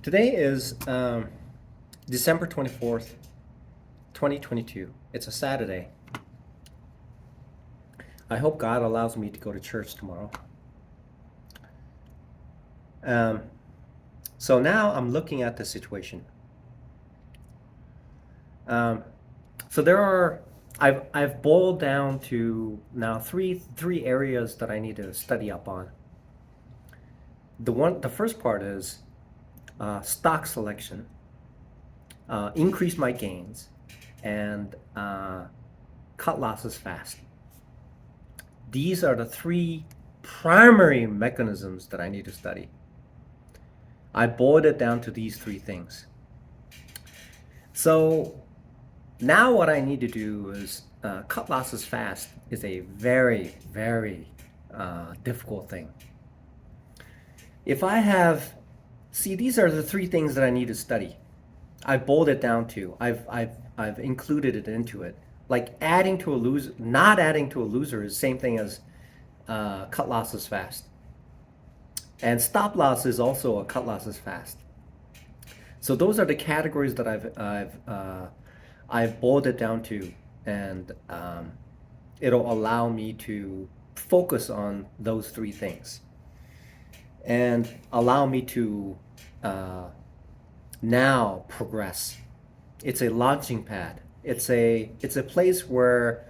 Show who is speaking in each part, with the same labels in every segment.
Speaker 1: Today is December 24th, 2022. It's a Saturday. I hope God allows me to go to church tomorrow. Um, so now I'm looking at the situation. Um, so there are, I've boiled down to now three areas that I need to study up on. The first part is stock selection, increase my gains, and cut losses fast. These are the three primary mechanisms that I need to study. I boiled it down to these three things. So now what I need to do is cut losses fast is a very, very difficult thing. If I have, see, these are the three things that I need to study. I've boiled it down to. I've included it into it. Like adding to a loser, not adding to a loser is the same thing as cut losses fast. And stop loss is also a cut losses fast. So those are the categories that I've boiled it down to, and it'll allow me to focus on those three things, and allow me to now progress. It's a launching pad. It's a place where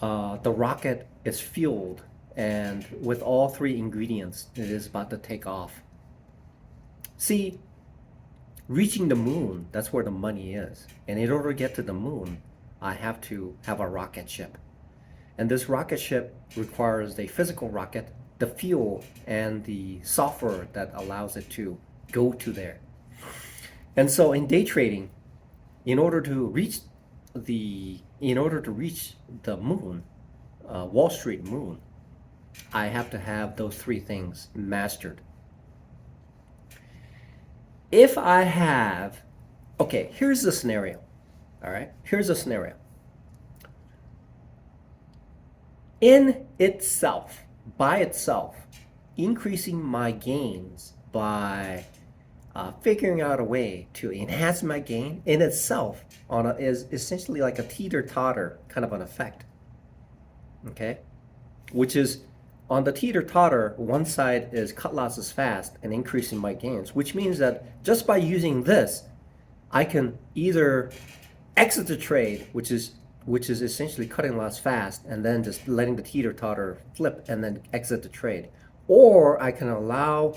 Speaker 1: the rocket is fueled, and with all three ingredients, it is about to take off. See, reaching the moon, that's where the money is. And in order to get to the moon, I have to have a rocket ship. And this rocket ship requires a physical rocket, the fuel, and the software that allows it to go to there. And so in day trading, in order to reach the moon, Wall Street moon, I have to have those three things mastered. If I have, okay, here's the scenario. All right, here's a scenario. In itself, by itself, increasing my gains by figuring out a way to enhance my gain in itself is essentially like a teeter-totter kind of an effect. Okay, which is on the teeter-totter, one side is cut losses fast and increasing my gains, which means that just by using this, I can either exit the trade, which is essentially cutting loss fast and then just letting the teeter-totter flip and then exit the trade. Or I can allow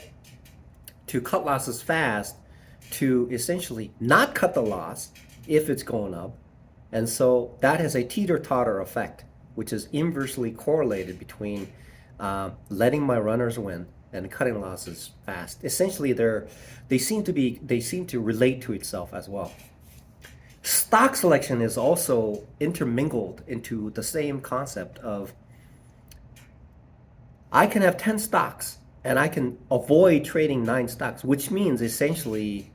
Speaker 1: to cut losses fast to essentially not cut the loss if it's going up. And so that has a teeter-totter effect, which is inversely correlated between letting my runners win and cutting losses fast. Essentially, they seem to relate to itself as well. Stock selection is also intermingled into the same concept of I can have 10 stocks and I can avoid trading 9 stocks, which means essentially,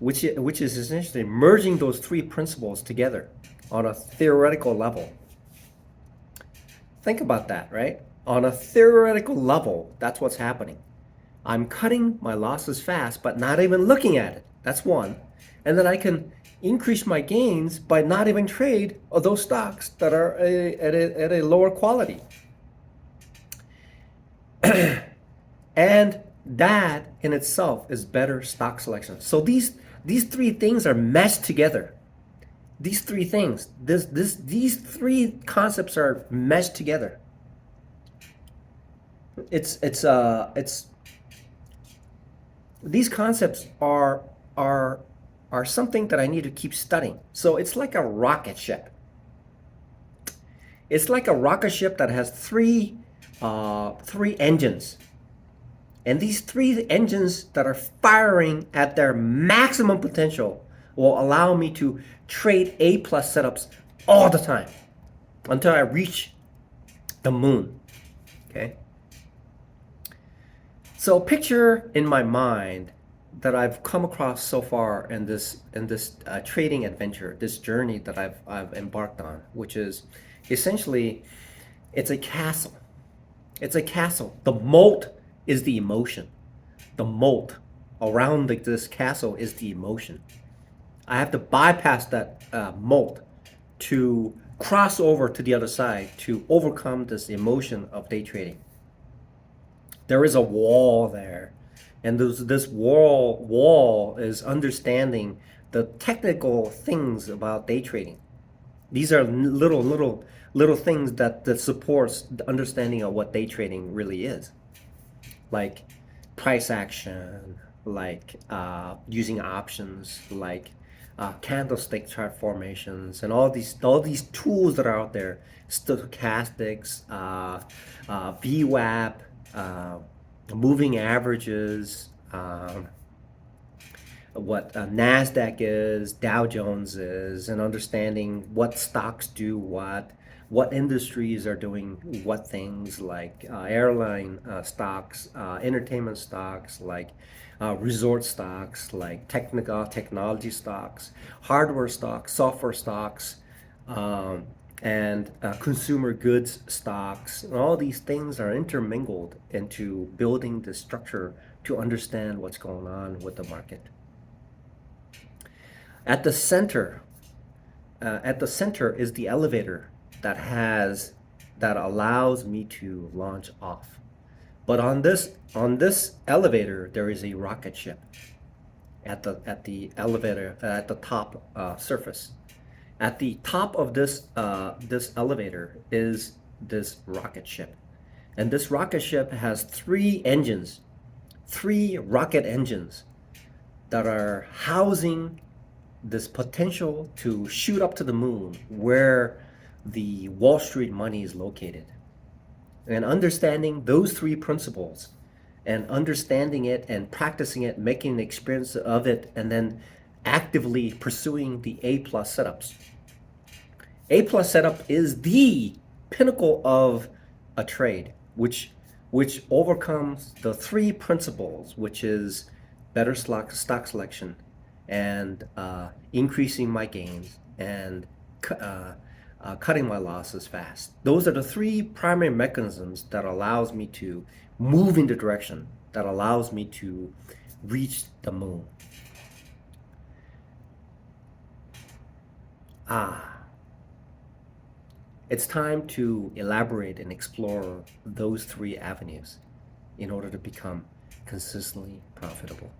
Speaker 1: which is essentially merging those three principles together on a theoretical level. Think about that, right? On a theoretical level, that's what's happening. I'm cutting my losses fast, but not even looking at it. That's one. And then I can increase my gains by not even trade those stocks that are at a lower quality. And that in itself is better stock selection. So these three things are meshed together. These three things, these three concepts are meshed together. It's these concepts are something that I need to keep studying. So it's like a rocket ship. It's like a rocket ship that has three engines. And these three engines that are firing at their maximum potential will allow me to trade A+ setups all the time until I reach the moon. Okay? So picture in my mind that I've come across so far in this trading adventure, this journey that I've embarked on, which is essentially it's a castle. It's a castle. The moat is the emotion. The moat around this castle is the emotion. I have to bypass that moat to cross over to the other side to overcome this emotion of day trading. There is a wall there, and this wall is understanding the technical things about day trading. These are little things that supports the understanding of what day trading really is, like price action, like using options, like candlestick chart formations, and all these tools that are out there, stochastics, VWAP, uh, moving averages, what Nasdaq is, Dow Jones is, and understanding what stocks do what industries are doing what things, like airline stocks, entertainment stocks, like resort stocks, like technology stocks, hardware stocks, software stocks, um, and consumer goods stocks. And all these things are intermingled into building the structure to understand what's going on with the market. At the center, at the center is the elevator that allows me to launch off. But on this elevator, there is a rocket ship at the elevator at the top surface. At the top of this elevator is this rocket ship, and this rocket ship has three rocket engines that are housing this potential to shoot up to the moon where the Wall Street money is located. And understanding those three principles and understanding it and practicing it, making an experience of it, and then actively pursuing the A plus setups. A plus setup is the pinnacle of a trade, which overcomes the three principles, which is better stock selection, and increasing my gains, and cutting my losses fast. Those are the three primary mechanisms that allows me to move in the direction that allows me to reach the moon. Ah, it's time to elaborate and explore those three avenues in order to become consistently profitable.